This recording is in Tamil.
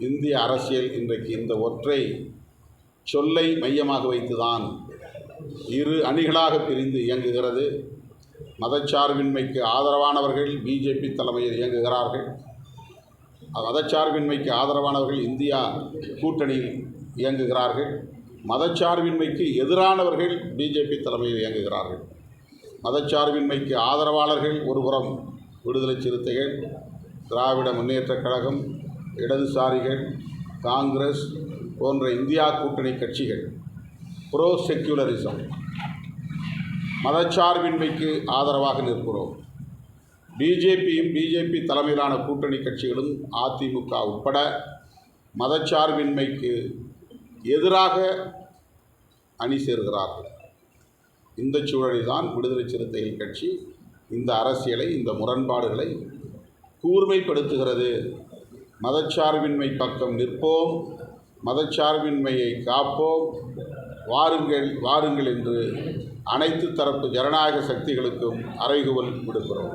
இந்திய அரசியல் இன்றைக்கு இந்த ஒற்றை சொல்லை மையமாக வைத்துதான் இரு அணிகளாக பிரிந்து இயங்குகிறது. மதச்சார்பின்மைக்கு ஆதரவானவர்கள் பிஜேபி தலைமையில் இயங்குகிறார்கள். மதச்சார்பின்மைக்கு ஆதரவானவர்கள் இந்தியா கூட்டணியில் இயங்குகிறார்கள். மதச்சார்பின்மைக்கு எதிரானவர்கள் பிஜேபி தலைமையில் இயங்குகிறார்கள். மதச்சார்பின்மைக்கு ஆதரவாளர்கள் ஒருபுறம் விடுதலை சிறுத்தைகள், திராவிட முன்னேற்றக் கழகம், இடதுசாரிகள், காங்கிரஸ் போன்ற இந்தியா கூட்டணி கட்சிகள் ப்ரோ செக்யூலரிசம் மதச்சார்பின்மைக்கு ஆதரவாக நிற்கிறோம். பிஜேபியும் பிஜேபி தலைமையிலான கூட்டணி கட்சிகளும் அதிமுக உட்பட மதச்சார்பின்மைக்கு எதிராக அணி சேர்கிறார்கள். இந்த சூழலில்தான் விடுதலை சிறுத்தைகள் கட்சி இந்த அரசியலை, இந்த முரண்பாடுகளை கூர்மைப்படுத்துகிறது. மதச்சார்பின்மை பக்கம் நிற்போம், மதச்சார்பின்மையை காப்போம், வாருங்கள் வாருங்கள் என்று அனைத்து தரப்பு ஜனநாயக சக்திகளுக்கும் அறைகூவல் விடுக்கிறோம்.